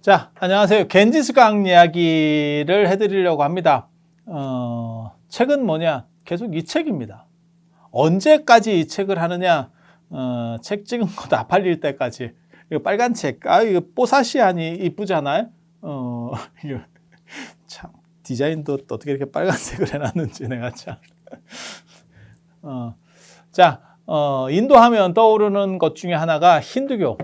자, 안녕하세요. 겐지스강 이야기를 해드리려고 합니다. 책은 뭐냐? 계속 이 책입니다. 언제까지 이 책을 하느냐? 책 찍은 거 다 팔릴 때까지. 이거 빨간 책. 이거 뽀사시하니 이쁘잖아요? 이거 참, 디자인도 어떻게 이렇게 빨간색을 해놨는지 내가 참. 인도 하면 떠오르는 것 중에 하나가 힌두교.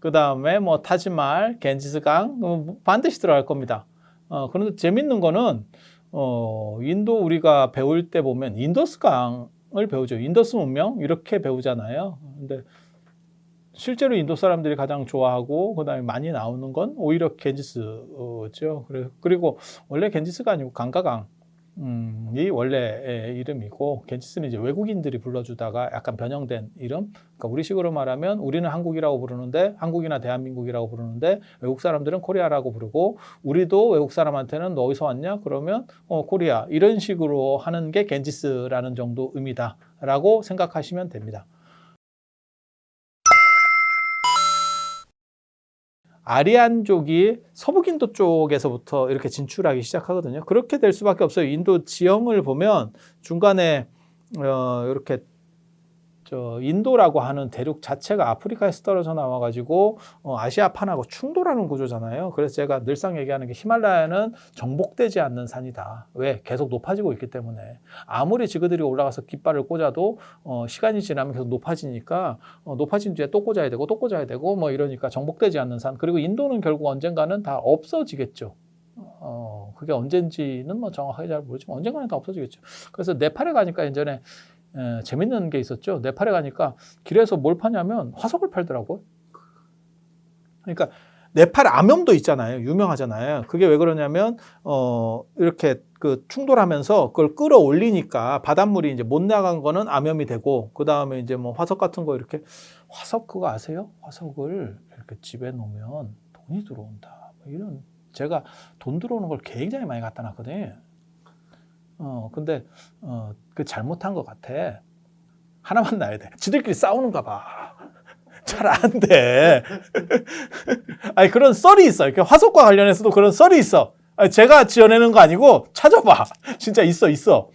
그 다음에 뭐 타지말, 겐지스강 반드시 들어갈 겁니다. 그런데 재밌는 거는 인도 우리가 배울 때 보면 인더스강을 배우죠. 인더스 문명 이렇게 배우잖아요. 근데 실제로 인도 사람들이 가장 좋아하고 그다음에 많이 나오는 건 오히려 겐지스죠. 그리고 원래 겐지스가 아니고 강가강. 이 원래 이름이고 겐지스는 이제 외국인들이 불러주다가 약간 변형된 이름. 그러니까 우리식으로 말하면 우리는 한국이라고 부르는데 한국이나 대한민국이라고 부르는데 외국 사람들은 코리아라고 부르고 우리도 외국 사람한테는 너 어디서 왔냐? 그러면 코리아 이런 식으로 하는 게 겐지스라는 정도 의미다라고 생각하시면 됩니다. 아리안족이 서북인도 쪽에서부터 이렇게 진출하기 시작하거든요. 그렇게 될 수밖에 없어요. 인도 지형을 보면 중간에 이렇게 인도라고 하는 대륙 자체가 아프리카에서 떨어져 나와가지고 아시아판하고 충돌하는 구조잖아요. 그래서 제가 늘상 얘기하는 게 히말라야는 정복되지 않는 산이다. 왜? 계속 높아지고 있기 때문에. 아무리 지그들이 올라가서 깃발을 꽂아도 시간이 지나면 계속 높아지니까 높아진 뒤에 또 꽂아야 되고 또 꽂아야 되고 뭐 이러니까 정복되지 않는 산. 그리고 인도는 결국 언젠가는 다 없어지겠죠. 그게 언젠지는 뭐 정확하게 잘 모르지만 언젠가는 다 없어지겠죠. 그래서 네팔에 가니까 예전에 재밌는 게 있었죠. 네팔에 가니까 길에서 뭘 파냐면 화석을 팔더라고요. 그러니까 네팔 암염도 있잖아요. 유명하잖아요. 그게 왜 그러냐면 이렇게 그 충돌하면서 그걸 끌어올리니까 바닷물이 이제 못 나간 거는 암염이 되고 그 다음에 이제 뭐 화석 같은 거 이렇게 화석 그거 아세요? 화석을 이렇게 집에 놓으면 돈이 들어온다. 이런 제가 돈 들어오는 걸 굉장히 많이 갖다 놨거든요. 근데 그 잘못한 것 같아. 하나만 놔야 돼. 지들끼리 싸우는가 봐. 잘 안 돼. 아니 그런 썰이 있어. 이렇게 화석과 관련해서도 그런 썰이 있어. 아니, 제가 지어내는 거 아니고 찾아봐. 진짜 있어.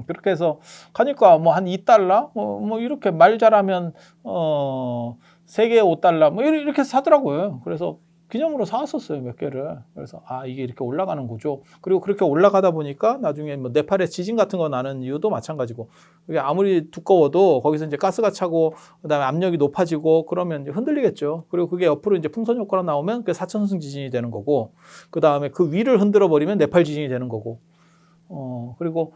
그렇게 해서 가니까 뭐 한 2달러 뭐 이렇게 말 잘하면 3개에 5달러 뭐 이렇게 사더라고요. 그래서 기념으로 사왔었어요, 몇 개를. 그래서 이게 이렇게 올라가는 거죠. 그리고 그렇게 올라가다 보니까 나중에 뭐 네팔에 지진 같은 거 나는 이유도 마찬가지고 이게 아무리 두꺼워도 거기서 이제 가스가 차고 그다음에 압력이 높아지고 그러면 이제 흔들리겠죠. 그리고 그게 옆으로 이제 풍선 효과가 나오면 그게 사천성 지진이 되는 거고 그다음에 그 위를 흔들어 버리면 네팔 지진이 되는 거고 그리고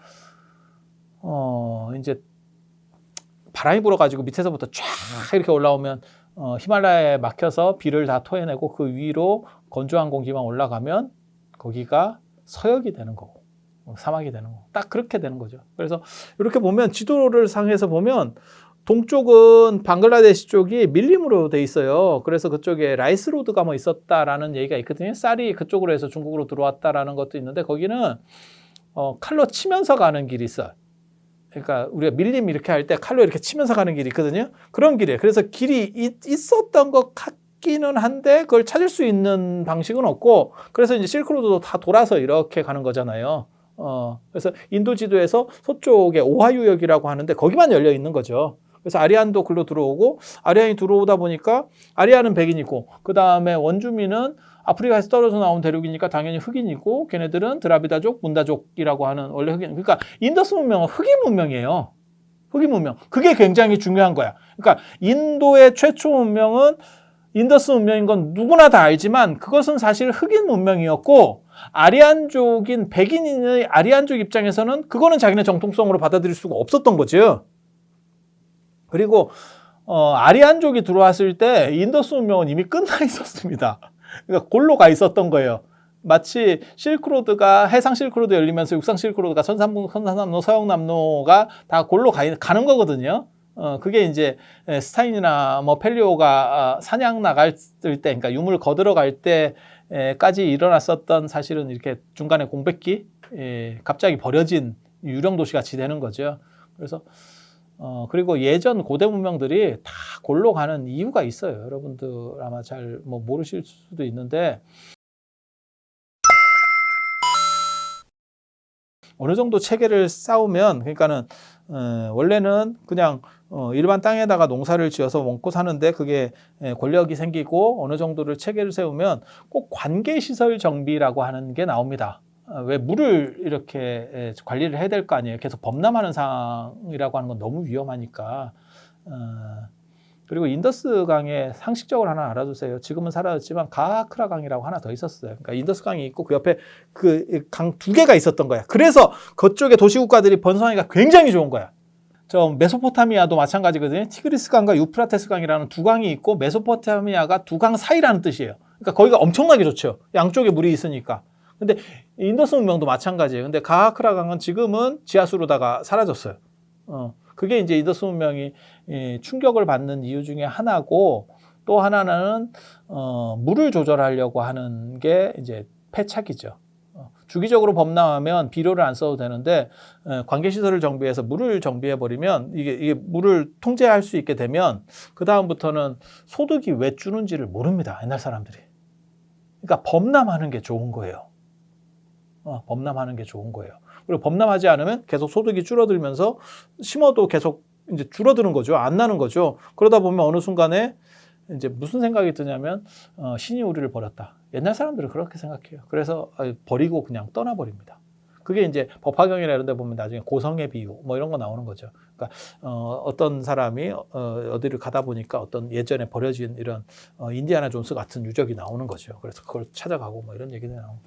이제 바람이 불어가지고 밑에서부터 쫙 이렇게 올라오면 히말라야에 막혀서 비를 다 토해내고 그 위로 건조한 공기만 올라가면 거기가 서역이 되는 거고 사막이 되는 거고 딱 그렇게 되는 거죠. 그래서 이렇게 보면 지도를 상에서 보면 동쪽은 방글라데시 쪽이 밀림으로 돼 있어요. 그래서 그쪽에 라이스 로드가 뭐 있었다라는 얘기가 있거든요. 쌀이 그쪽으로 해서 중국으로 들어왔다라는 것도 있는데 거기는 칼로 치면서 가는 길이 있어요. 그러니까 우리가 밀림 이렇게 할 때 칼로 이렇게 치면서 가는 길이 있거든요. 그런 길이에요. 그래서 길이 있었던 것 같기는 한데 그걸 찾을 수 있는 방식은 없고 그래서 이제 실크로드도 다 돌아서 이렇게 가는 거잖아요. 그래서 인도 지도에서 서쪽에 오하이유역이라고 하는데 거기만 열려 있는 거죠. 그래서 아리안도 글로 들어오고 아리안이 들어오다 보니까 아리안은 백인이고 그 다음에 원주민은 아프리카에서 떨어져 나온 대륙이니까 당연히 흑인이고 걔네들은 드라비다족, 문다족이라고 하는 원래 흑인. 그러니까 인더스 문명은 흑인 문명이에요. 흑인 문명. 그게 굉장히 중요한 거야. 그러니까 인도의 최초 문명은 인더스 문명인 건 누구나 다 알지만 그것은 사실 흑인 문명이었고 아리안족인 백인인의 아리안족 입장에서는 그거는 자기네 정통성으로 받아들일 수가 없었던 거죠. 그리고 아리안족이 들어왔을 때 인더스 문명은 이미 끝나 있었습니다. 그러니까 골로 가 있었던 거예요. 마치 실크로드가 해상 실크로드 열리면서 육상 실크로드가 선산남로, 서역남로가 다 골로 가는 거거든요. 그게 이제 스타인이나 뭐 펠리오가 사냥 나갈 때, 그러니까 유물 거들어 갈 때까지 일어났었던 사실은 이렇게 중간에 공백기, 갑자기 버려진 유령 도시 같이 되는 거죠. 그래서 그리고 예전 고대 문명들이 다 골로 가는 이유가 있어요. 여러분들 아마 잘 뭐 모르실 수도 있는데 어느 정도 체계를 쌓으면 그러니까는 원래는 그냥 일반 땅에다가 농사를 지어서 먹고 사는데 그게 권력이 생기고 어느 정도를 체계를 세우면 꼭 관계시설 정비라고 하는 게 나옵니다. 왜 물을 이렇게 관리를 해야 될 거 아니에요. 계속 범람하는 상황이라고 하는 건 너무 위험하니까. 그리고 인더스 강에 상식적으로 하나 알아두세요. 지금은 사라졌지만 가하크라 강이라고 하나 더 있었어요. 그러니까 인더스 강이 있고 그 옆에 그 강 두 개가 있었던 거야. 그래서 그쪽에 도시국가들이 번성하기가 굉장히 좋은 거야. 저 메소포타미아도 마찬가지거든요. 티그리스 강과 유프라테스 강이라는 두 강이 있고 메소포타미아가 두 강 사이라는 뜻이에요. 그러니까 거기가 엄청나게 좋죠. 양쪽에 물이 있으니까. 근데 인더스 문명도 마찬가지예요. 근데 가하크라 강은 지금은 지하수로다가 사라졌어요. 그게 이제 인더스 문명이 충격을 받는 이유 중에 하나고 또 하나는 물을 조절하려고 하는 게 이제 패착이죠. 주기적으로 범람하면 비료를 안 써도 되는데 관계시설을 정비해서 물을 정비해 버리면 이게 물을 통제할 수 있게 되면 그 다음부터는 소득이 왜 주는지를 모릅니다. 옛날 사람들이. 그러니까 범람하는 게 좋은 거예요. 범람하는 게 좋은 거예요. 그리고 범람하지 않으면 계속 소득이 줄어들면서 심어도 계속 이제 줄어드는 거죠. 안 나는 거죠. 그러다 보면 어느 순간에 이제 무슨 생각이 드냐면 신이 우리를 버렸다. 옛날 사람들은 그렇게 생각해요. 그래서 버리고 그냥 떠나버립니다. 그게 이제 법화경이나 이런 데 보면 나중에 고성의 비유 뭐 이런 거 나오는 거죠. 그러니까 어떤 사람이 어디를 가다 보니까 어떤 예전에 버려진 이런 인디아나 존스 같은 유적이 나오는 거죠. 그래서 그걸 찾아가고 뭐 이런 얘기도 나오고.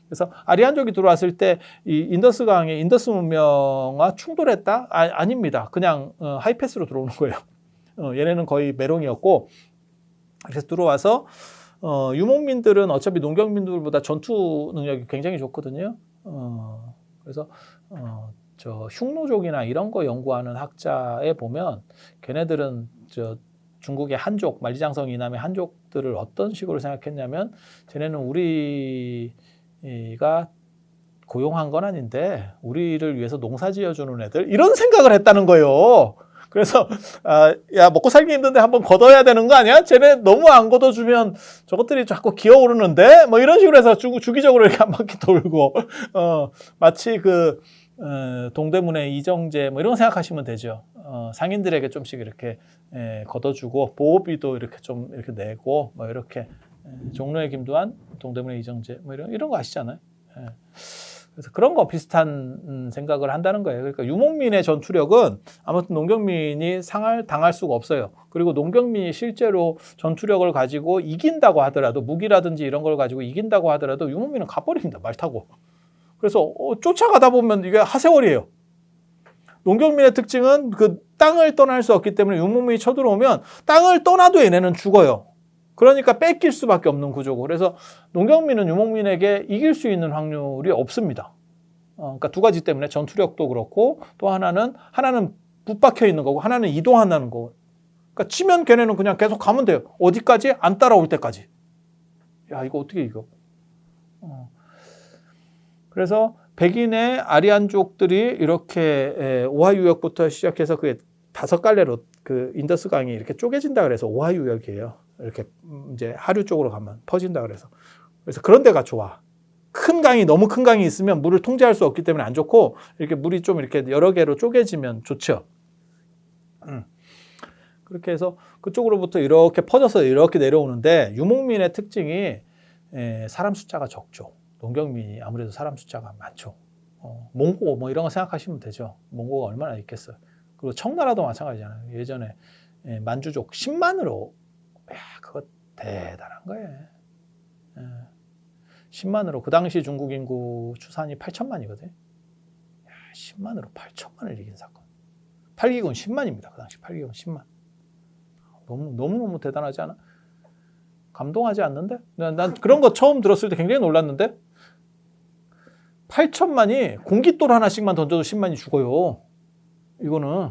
그래서 아리안족이 들어왔을 때 이 인더스 강의 인더스 문명과 충돌했다? 아닙니다. 그냥 하이패스로 들어오는 거예요. 얘네는 거의 메롱이었고 그래서 들어와서 유목민들은 어차피 농경민들보다 전투 능력이 굉장히 좋거든요. 그래서 저 흉노족이나 이런 거 연구하는 학자에 보면 걔네들은 저 중국의 한족, 만리장성 이남의 한족들을 어떤 식으로 생각했냐면 쟤네는 우리가 고용한 건 아닌데 우리를 위해서 농사 지어주는 애들 이런 생각을 했다는 거예요. 그래서 야 먹고 살기 힘든데 한번 걷어야 되는 거 아니야? 쟤네 너무 안 걷어주면 저것들이 자꾸 기어오르는데 뭐 이런 식으로 해서 주기적으로 이렇게 한 바퀴 돌고 마치 그 동대문의 이정재 뭐 이런 거 생각하시면 되죠. 상인들에게 좀씩 이렇게 걷어주고 보호비도 이렇게 좀 이렇게 내고 뭐 이렇게 종로의 김두한, 동대문의 이정재 뭐 이런 거 아시잖아요. 그래서 그런 거 비슷한 생각을 한다는 거예요. 그러니까 유목민의 전투력은 아무튼 농경민이 당할 수가 없어요. 그리고 농경민이 실제로 전투력을 가지고 이긴다고 하더라도 무기라든지 이런 걸 가지고 이긴다고 하더라도 유목민은 가버립니다. 말 타고. 그래서 쫓아가다 보면 이게 하세월이에요. 농경민의 특징은 그 땅을 떠날 수 없기 때문에 유목민이 쳐들어오면 땅을 떠나도 얘네는 죽어요. 그러니까 뺏길 수밖에 없는 구조고 그래서 농경민은 유목민에게 이길 수 있는 확률이 없습니다. 그러니까 두 가지 때문에 전투력도 그렇고 또 하나는 붙박혀 있는 거고 하나는 이동한다는 거고. 그러니까 치면 걔네는 그냥 계속 가면 돼요. 어디까지? 안 따라올 때까지. 야 이거 어떻게 이겨? 그래서 백인의 아리안족들이 이렇게 오하이유역부터 시작해서 그게 5갈래로 그 인더스 강이 이렇게 쪼개진다 그래서 오하이유역이에요. 이렇게 이제 하류 쪽으로 가면 퍼진다 그래서 그런 데가 좋아. 큰 강이 너무 큰 강이 있으면 물을 통제할 수 없기 때문에 안 좋고 이렇게 물이 좀 이렇게 여러 개로 쪼개지면 좋죠. 그렇게 해서 그쪽으로부터 이렇게 퍼져서 이렇게 내려오는데 유목민의 특징이 사람 숫자가 적죠. 농경민이 아무래도 사람 숫자가 많죠. 몽고 뭐 이런 거 생각하시면 되죠. 몽고가 얼마나 있겠어요. 그리고 청나라도 마찬가지잖아요. 예전에 만주족 10만으로 야 그거 대단한 거예요. 10만으로 그 당시 중국 인구 추산이 8천만이거든. 야, 10만으로 8천만을 이긴 사건. 8기군 10만입니다. 그 당시 8기군 10만. 너무 대단하지 않아? 감동하지 않는데? 난 그런 거 처음 들었을 때 굉장히 놀랐는데 8천만이 공깃돌 하나씩만 던져도 10만이 죽어요. 이거는.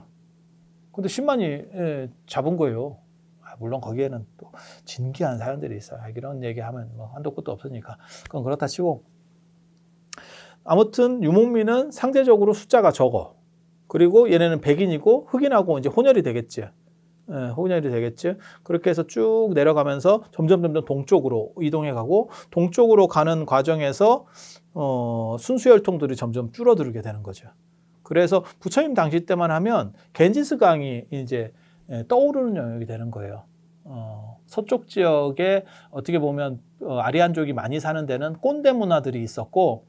근데 10만이 잡은 거예요. 물론 거기에는 또 진기한 사연들이 있어요. 이런 얘기하면 뭐 한도 끝도 없으니까. 그건 그렇다 치고. 아무튼 유목민은 상대적으로 숫자가 적어. 그리고 얘네는 백인이고 흑인하고 이제 혼혈이 되겠지. 혼혈이 되겠지. 그렇게 해서 쭉 내려가면서 점점 동쪽으로 이동해 가고 동쪽으로 가는 과정에서 순수혈통들이 점점 줄어들게 되는 거죠. 그래서 부처님 당시 때만 하면 겐지스 강이 이제 떠오르는 영역이 되는 거예요. 서쪽 지역에 어떻게 보면 아리안족이 많이 사는 데는 꼰대 문화들이 있었고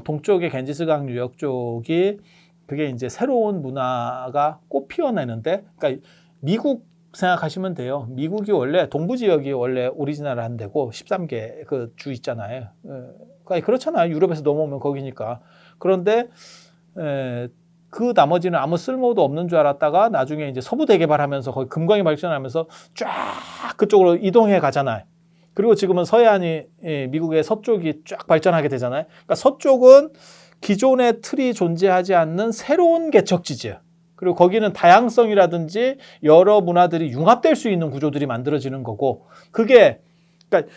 동쪽의 겐지스강 유역 쪽이 그게 이제 새로운 문화가 꽃 피워내는데, 그러니까 미국 생각하시면 돼요. 미국이 원래 동부 지역이 원래 오리지널한 데고 13개 그 주 있잖아요. 그러니까 그렇잖아요. 유럽에서 넘어오면 거기니까. 그런데 그 나머지는 아무 쓸모도 없는 줄 알았다가 나중에 이제 서부 대개발하면서 거기 금광이 발전하면서 쫙 그쪽으로 이동해 가잖아요. 그리고 지금은 서해안이 미국의 서쪽이 쫙 발전하게 되잖아요. 그러니까 서쪽은 기존의 틀이 존재하지 않는 새로운 개척지지예요. 그리고 거기는 다양성이라든지 여러 문화들이 융합될 수 있는 구조들이 만들어지는 거고, 그게 그러니까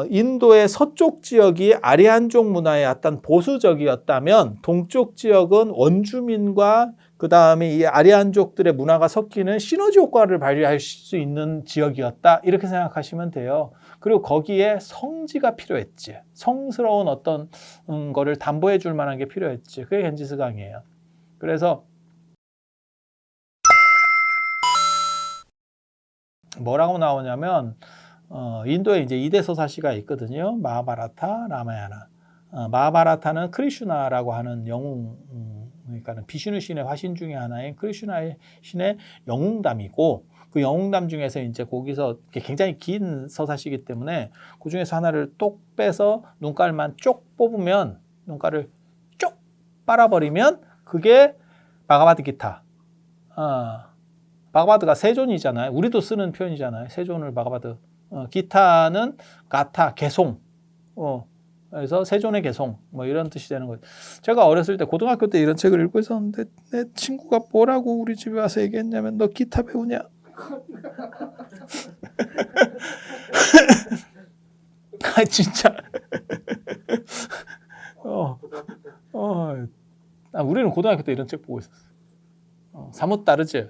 인도의 서쪽 지역이 아리안족 문화의 어떤 보수적이었다면 동쪽 지역은 원주민과 그 다음에 이 아리안족들의 문화가 섞이는 시너지 효과를 발휘할 수 있는 지역이었다, 이렇게 생각하시면 돼요. 그리고 거기에 성지가 필요했지. 성스러운 어떤 거를 담보해 줄 만한 게 필요했지. 그게 겐지스 강이에요. 그래서 뭐라고 나오냐면 인도에 이제 2대 서사시가 있거든요. 마하바라타, 라마야나. 마하바라타는 크리슈나라고 하는 영웅, 그러니까 비슈누 신의 화신 중에 하나인 크리슈나의 신의 영웅담이고, 그 영웅담 중에서 이제 거기서 굉장히 긴 서사시이기 때문에 그 중에서 하나를 똑 빼서 눈깔만 쪽 뽑으면, 눈깔을 쪽 빨아버리면 그게 바가바드 기타. 바가바드가 세존이잖아요. 우리도 쓰는 표현이잖아요. 세존을 바가바드. 기타는 가타, 개송. 그래서 세존의 개송, 뭐 이런 뜻이 되는 거죠. 제가 어렸을 때 고등학교 때 이런 책을 읽고 있었는데 내 친구가 뭐라고 우리 집에 와서 얘기했냐면, 너 기타 배우냐? 아 진짜. 우리는 고등학교 때 이런 책 보고 있었어. 사뭇 다르지.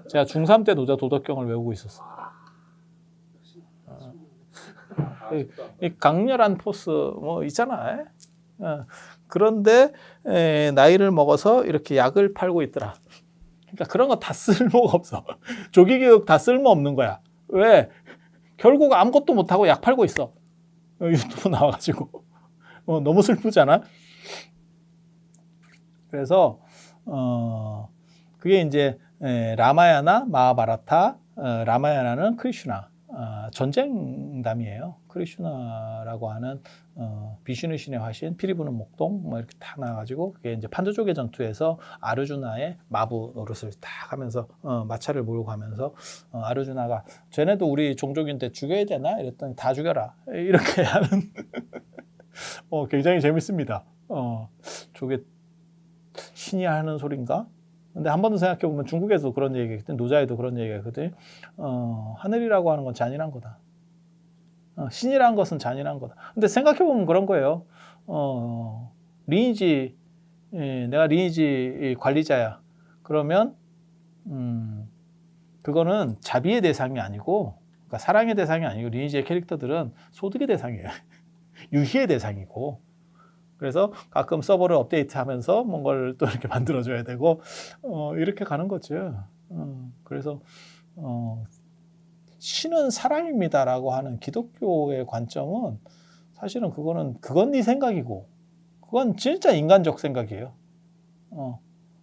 제가 중3 때 노자 도덕경을 외우고 있었어. 이 강렬한 포스 뭐 있잖아. 그런데 나이를 먹어서 이렇게 약을 팔고 있더라. 그러니까 그런 거 다 쓸모가 없어. 조기교육 다 쓸모 없는 거야. 왜? 결국 아무것도 못하고 약 팔고 있어. 유튜브 나와가지고. 너무 슬프잖아. 그래서 그게 이제 라마야나, 마하바라타. 라마야나는 크리슈나. 전쟁담이에요. 크리슈나라고 하는 비슈누 신의 화신, 피리 부는 목동 뭐 이렇게 다 나와가지고, 그게 이제 판두족의 전투에서 아르주나의 마부 노릇을 딱 하면서 마차를 몰고 가면서 아르주나가 쟤네도 우리 종족인데 죽여야 되나? 이랬더니 다 죽여라, 이렇게 하는 굉장히 재밌습니다. 저게 신이 하는 소린가? 근데 한 번 더 생각해 보면 중국에서 그런 얘기했거든. 노자에도 그런 얘기했거든. 하늘이라고 하는 건 잔인한 거다. 신이라는 것은 잔인한 거다. 근데 생각해 보면 그런 거예요. 리니지, 내가 리니지 관리자야. 그러면 그거는 자비의 대상이 아니고, 그러니까 사랑의 대상이 아니고, 리니지의 캐릭터들은 소득의 대상이에요. 유희의 대상이고. 그래서 가끔 서버를 업데이트하면서 뭔가를 또 이렇게 만들어줘야 되고, 이렇게 가는 거죠. 그래서 신은 사랑입니다라고 하는 기독교의 관점은 사실은 그건 네 생각이고, 그건 진짜 인간적 생각이에요.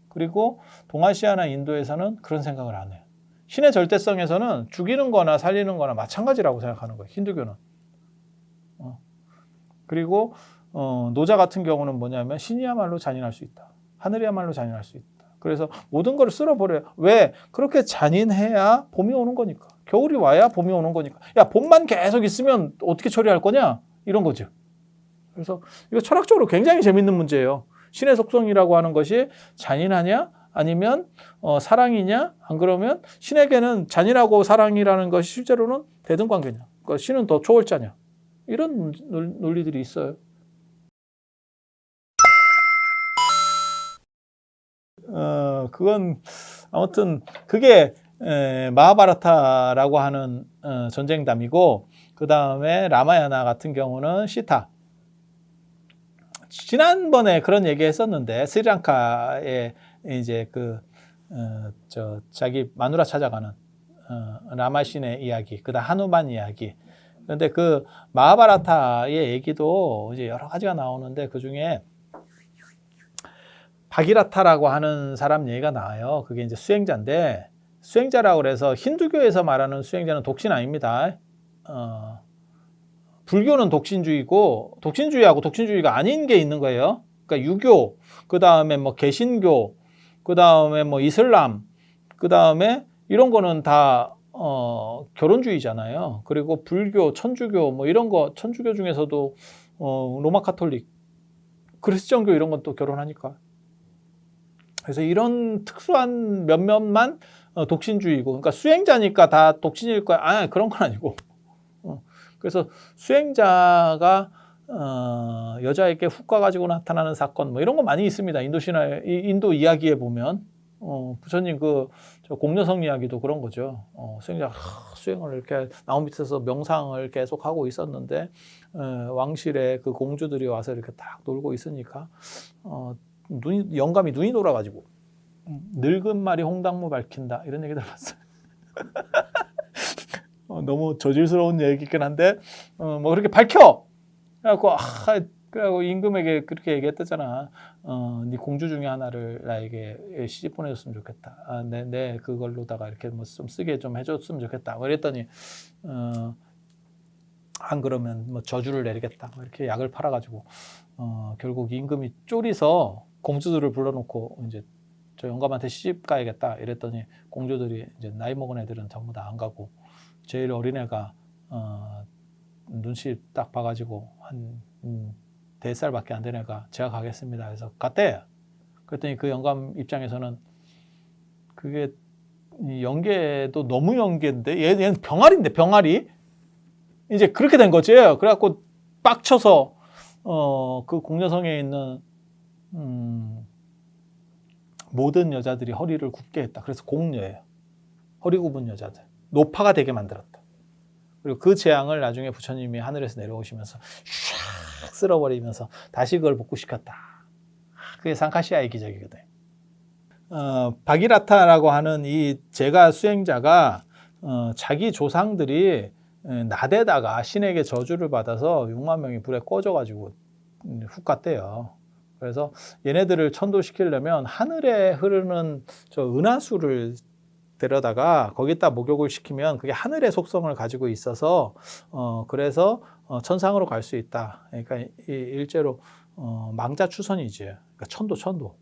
그리고 동아시아나 인도에서는 그런 생각을 안 해요. 신의 절대성에서는 죽이는 거나 살리는 거나 마찬가지라고 생각하는 거예요, 힌두교는. 그리고 노자 같은 경우는 뭐냐면, 신이야말로 잔인할 수 있다. 하늘이야말로 잔인할 수 있다. 그래서 모든 걸 쓸어버려요. 왜? 그렇게 잔인해야 봄이 오는 거니까. 겨울이 와야 봄이 오는 거니까. 야, 봄만 계속 있으면 어떻게 처리할 거냐? 이런 거죠. 그래서 이거 철학적으로 굉장히 재밌는 문제예요. 신의 속성이라고 하는 것이 잔인하냐? 아니면 사랑이냐? 안 그러면 신에게는 잔인하고 사랑이라는 것이 실제로는 대등관계냐? 그러니까 신은 더 초월자냐? 이런 논리들이 있어요. 그건 아무튼 그게 마하바라타라고 하는 전쟁담이고, 그 다음에 라마야나 같은 경우는 시타. 지난번에 그런 얘기 했었는데, 스리랑카에 이제 자기 마누라 찾아가는 라마신의 이야기, 그다음 하누만 이야기. 그런데 그 마하바라타의 얘기도 이제 여러 가지가 나오는데, 그 중에 바기라타라고 하는 사람 얘기가 나와요. 그게 이제 수행자인데, 수행자라고 그래서 힌두교에서 말하는 수행자는 독신 아닙니다. 불교는 독신주의고, 독신주의하고 독신주의가 아닌 게 있는 거예요. 그러니까 유교, 그 다음에 뭐 개신교, 그 다음에 뭐 이슬람, 그 다음에 이런 거는 다 결혼주의잖아요. 그리고 불교, 천주교 뭐 이런 거, 천주교 중에서도 로마 카톨릭, 그리스천교 이런 건 또 결혼하니까. 그래서 이런 특수한 몇몇만 독신주의고, 그러니까 수행자니까 다 독신일 거야. 아, 그런 건 아니고. 그래서 수행자가 여자에게 훅 가가지고 나타나는 사건 뭐 이런 거 많이 있습니다. 인도 이야기에 보면 부처님 저 공녀성 이야기도 그런 거죠. 수행자가 수행을 이렇게 나무 밑에서 명상을 계속 하고 있었는데 왕실의 그 공주들이 와서 이렇게 딱 놀고 있으니까 영감이 눈이 돌아가지고 늙은 말이 홍당무 밝힌다 이런 얘기 들어봤어요. 너무 저질스러운 얘기긴 한데 뭐 그렇게 밝혀. 그래갖고 임금에게 그렇게 얘기했다잖아. 네 공주 중에 하나를 나에게 시집 보내줬으면 좋겠다. 내 그걸로다가 이렇게 뭐 좀 쓰게 좀 해줬으면 좋겠다. 그랬더니 안 그러면 뭐 저주를 내리겠다. 뭐 이렇게 약을 팔아가지고 결국 임금이 쫄이서 공주들을 불러놓고 이제 저 영감한테 시집 가야겠다. 이랬더니 공주들이 이제 나이 먹은 애들은 전부 다 안 가고 제일 어린 애가 눈치 딱 봐가지고 한 4살밖에 안 된 애가 제가 가겠습니다 해서 갔대. 그랬더니 그 영감 입장에서는 그게 연계도 너무 연계인데 얘는 병아리인데 병아리 이제 그렇게 된 거지. 그래갖고 빡쳐서 그 공녀성에 있는 모든 여자들이 허리를 굽게 했다. 그래서 공녀예요. 허리 굽은 여자들. 노파가 되게 만들었다. 그리고 그 재앙을 나중에 부처님이 하늘에서 내려오시면서 샥 쓸어버리면서 다시 그걸 복구시켰다. 그게 상카시아의 기적이거든. 바기라타라고 하는 이 제가 수행자가 자기 조상들이 나대다가 신에게 저주를 받아서 6만 명이 불에 꺼져가지고 훅 갔대요. 그래서 얘네들을 천도시키려면 하늘에 흐르는 저 은하수를 데려다가 거기다 목욕을 시키면 그게 하늘의 속성을 가지고 있어서 그래서 천상으로 갈 수 있다. 그러니까 일제로 망자추선이지. 그러니까 천도.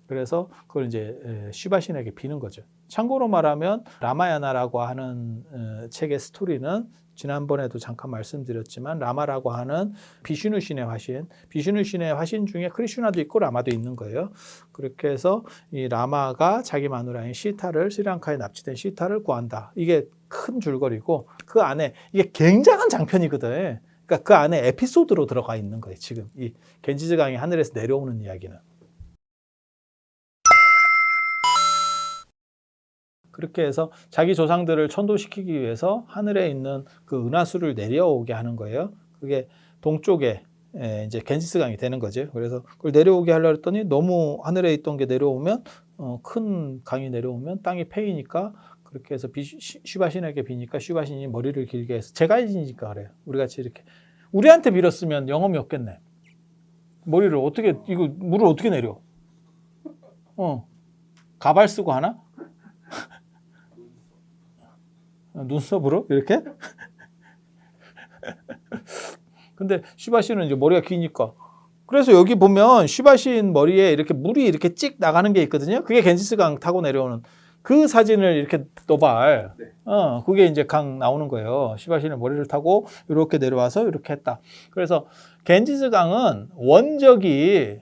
그래서 그걸 이제 시바신에게 비는 거죠. 참고로 말하면 라마야나라고 하는 책의 스토리는 지난번에도 잠깐 말씀드렸지만 라마라고 하는 비슈누 신의 화신, 비슈누 신의 화신 중에 크리슈나도 있고 라마도 있는 거예요. 그렇게 해서 이 라마가 자기 마누라인 시타를 스리랑카에 납치된 시타를 구한다. 이게 큰 줄거리고 그 안에 이게 굉장한 장편이거든. 그러니까 그 안에 에피소드로 들어가 있는 거예요. 지금 이 겐지즈 강이 하늘에서 내려오는 이야기는. 그렇게 해서 자기 조상들을 천도시키기 위해서 하늘에 있는 그 은하수를 내려오게 하는 거예요. 그게 동쪽에 이제 겐지스 강이 되는 거죠. 그래서 그걸 내려오게 하려고 했더니 너무 하늘에 있던 게 내려오면 큰 강이 내려오면 땅이 패이니까 그렇게 해서 슈바신에게 비니까 슈바신이 머리를 길게 해서 제가이지니까 그래요. 우리 같이 이렇게 우리한테 빌었으면 영험이 없겠네. 머리를 어떻게 이거 물을 어떻게 내려? 가발 쓰고 하나? 눈썹으로 이렇게? 근데 슈바신은 이제 머리가 기니까. 그래서 여기 보면 슈바신 머리에 이렇게 물이 이렇게 찍 나가는 게 있거든요. 그게 겐지스 강 타고 내려오는 그 사진을 이렇게 넣어봐. 네. 그게 이제 강 나오는 거예요. 슈바신의 머리를 타고 이렇게 내려와서 이렇게 했다. 그래서 겐지스 강은 원적이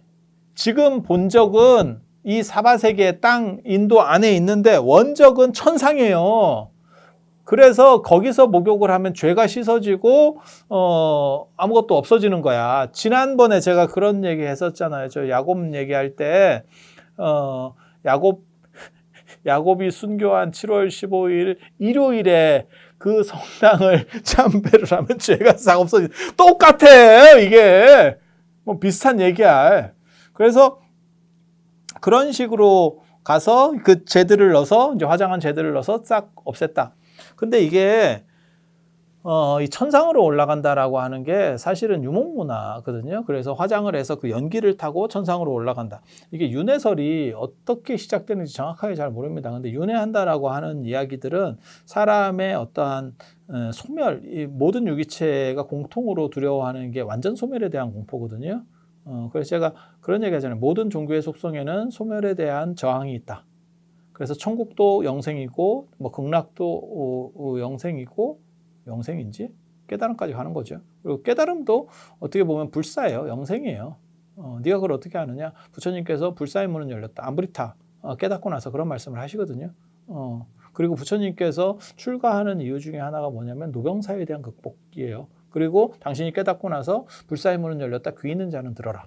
지금 본 적은 이 사바세계의 땅 인도 안에 있는데 원적은 천상이에요. 그래서 거기서 목욕을 하면 죄가 씻어지고 아무것도 없어지는 거야. 지난번에 제가 그런 얘기 했었잖아요. 저 야곱 얘기할 때 야곱이 순교한 7월 15일 일요일에 그 성당을 참배를 하면 죄가 싹 없어지. 똑같아 이게. 뭐 비슷한 얘기야. 그래서 그런 식으로 가서 그 죄들을 넣어서 이제 화장한 죄들을 넣어서 싹 없앴다. 근데 이게 이 천상으로 올라간다라고 하는 게 사실은 유목문화거든요. 그래서 화장을 해서 그 연기를 타고 천상으로 올라간다. 이게 윤회설이 어떻게 시작되는지 정확하게 잘 모릅니다. 근데 윤회한다라고 하는 이야기들은 사람의 어떠한 소멸, 이 모든 유기체가 공통으로 두려워하는 게 완전 소멸에 대한 공포거든요. 그래서 제가 그런 얘기 하잖아요. 모든 종교의 속성에는 소멸에 대한 저항이 있다. 그래서 천국도 영생이고, 뭐 극락도 영생이고, 영생인지 깨달음까지 가는 거죠. 그리고 깨달음도 어떻게 보면 불사예요. 영생이에요. 네가 그걸 어떻게 아느냐? 부처님께서 불사의 문은 열렸다. 암브리타 깨닫고 나서 그런 말씀을 하시거든요. 그리고 부처님께서 출가하는 이유 중에 하나가 뭐냐면 노병사에 대한 극복이에요. 그리고 당신이 깨닫고 나서 불사의 문은 열렸다. 귀 있는 자는 들어라.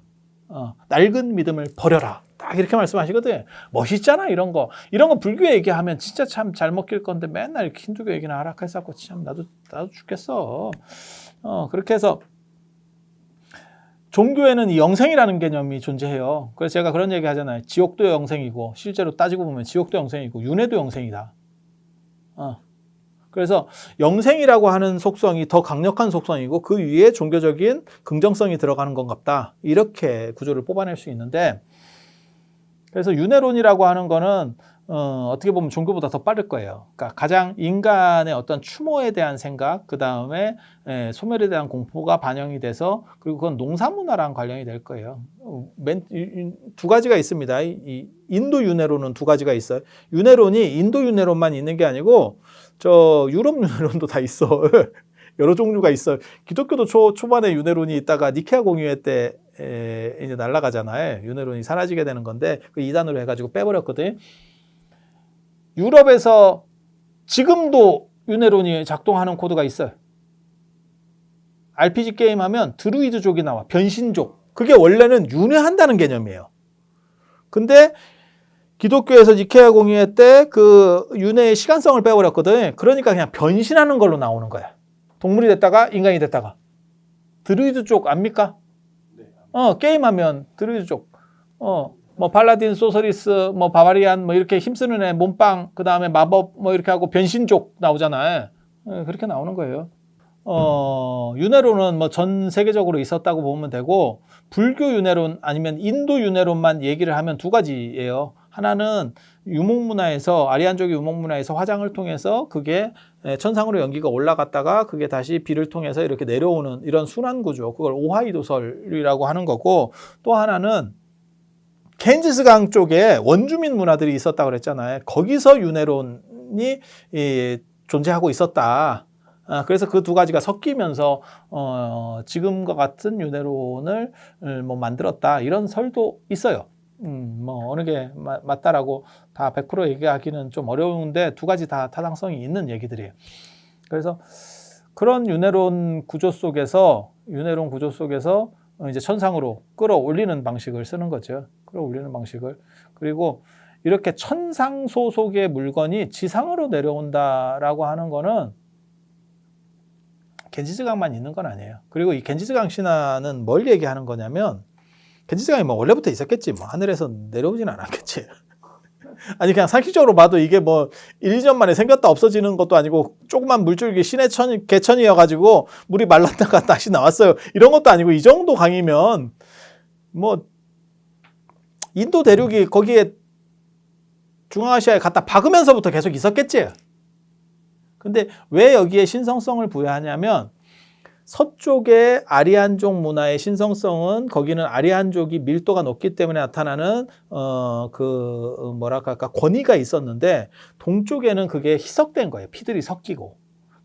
낡은 믿음을 버려라. 딱 이렇게 말씀하시거든. 멋있잖아 이런 거. 이런 거 불교 얘기하면 진짜 참 잘 먹힐 건데 맨날 힌두교 얘기나 하락해서 참 나도 죽겠어. 그렇게 해서 종교에는 이 영생이라는 개념이 존재해요. 그래서 제가 그런 얘기 하잖아요. 지옥도 영생이고 실제로 따지고 보면 지옥도 영생이고 윤회도 영생이다. 그래서 영생이라고 하는 속성이 더 강력한 속성이고 그 위에 종교적인 긍정성이 들어가는 것 같다. 이렇게 구조를 뽑아낼 수 있는데 그래서 윤회론이라고 하는 거는 어떻게 보면 종교보다 더 빠를 거예요. 그러니까 가장 인간의 어떤 추모에 대한 생각, 그 다음에 소멸에 대한 공포가 반영이 돼서 그리고 그건 농사문화랑 관련이 될 거예요. 두 가지가 있습니다. 이 인도 윤회론은 두 가지가 있어요. 윤회론이 인도 윤회론만 있는 게 아니고 저 유럽 윤회론도 다 있어. 여러 종류가 있어요. 기독교도 초반에 윤회론이 있다가 니케아 공의회 때 이제 날아가잖아요. 윤회론이 사라지게 되는 건데 그 이단으로 해가지고 빼버렸거든. 유럽에서 지금도 윤회론이 작동하는 코드가 있어요. RPG 게임 하면 드루이드족이 나와. 변신족. 그게 원래는 윤회한다는 개념이에요. 근데 기독교에서 니케아 공의회 때 그 윤회의 시간성을 빼버렸거든. 그러니까 그냥 변신하는 걸로 나오는 거야. 동물이 됐다가 인간이 됐다가. 드루이드족 압니까? 네. 게임하면 드루이드족. 뭐 팔라딘, 소서리스, 뭐 바바리안 뭐 이렇게 힘쓰는 애 몸빵, 그다음에 마법 뭐 이렇게 하고 변신족 나오잖아요. 그렇게 나오는 거예요. 윤회론은 뭐 전 세계적으로 있었다고 보면 되고 불교 윤회론 아니면 인도 윤회론만 얘기를 하면 두 가지예요. 하나는 유목문화에서 아리안족의 유목문화에서 화장을 통해서 그게 천상으로 연기가 올라갔다가 그게 다시 비를 통해서 이렇게 내려오는 이런 순환 구조, 그걸 오하이도설이라고 하는 거고 또 하나는 겐지스강 쪽에 원주민 문화들이 있었다고 그랬잖아요. 거기서 윤회론이 존재하고 있었다. 그래서 그 두 가지가 섞이면서 지금과 같은 윤회론을 뭐 만들었다 이런 설도 있어요. 뭐 어느 게 맞다라고 다 100% 얘기하기는 좀 어려운데 두 가지 다 타당성이 있는 얘기들이에요. 그래서 그런 윤회론 구조 속에서 이제 천상으로 끌어올리는 방식을 쓰는 거죠. 끌어올리는 방식을. 그리고 이렇게 천상 소속의 물건이 지상으로 내려온다라고 하는 거는 겐지스강만 있는 건 아니에요. 그리고 이 겐지스강 신화는 뭘 얘기하는 거냐면 겐지스강이 뭐 원래부터 있었겠지. 뭐 하늘에서 내려오진 않았겠지. 아니 그냥 상식적으로 봐도 이게 뭐 1, 2년 만에 생겼다 없어지는 것도 아니고 조그만 물줄기 신의 개천이어가지고 물이 말랐다가 다시 나왔어요. 이런 것도 아니고 이 정도 강이면 뭐 인도 대륙이 거기에 중앙아시아에 갖다 박으면서부터 계속 있었겠지. 근데 왜 여기에 신성성을 부여하냐면 서쪽의 아리안족 문화의 신성성은 거기는 아리안족이 밀도가 높기 때문에 나타나는 권위가 있었는데 동쪽에는 그게 희석된 거예요. 피들이 섞이고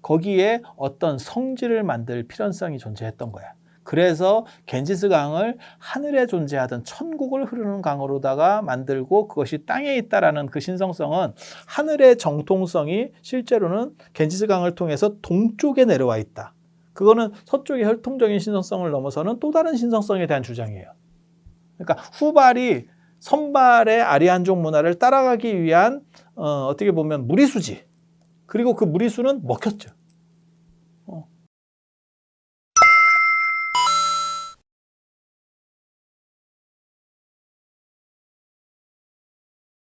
거기에 어떤 성질을 만들 필연성이 존재했던 거야. 그래서 겐지스강을 하늘에 존재하던 천국을 흐르는 강으로다가 만들고 그것이 땅에 있다라는 그 신성성은 하늘의 정통성이 실제로는 겐지스강을 통해서 동쪽에 내려와 있다. 그거는 서쪽의 혈통적인 신성성을 넘어서는 또 다른 신성성에 대한 주장이에요. 그러니까 후발이 선발의 아리안족 문화를 따라가기 위한 어떻게 보면 무리수지. 그리고 그 무리수는 먹혔죠.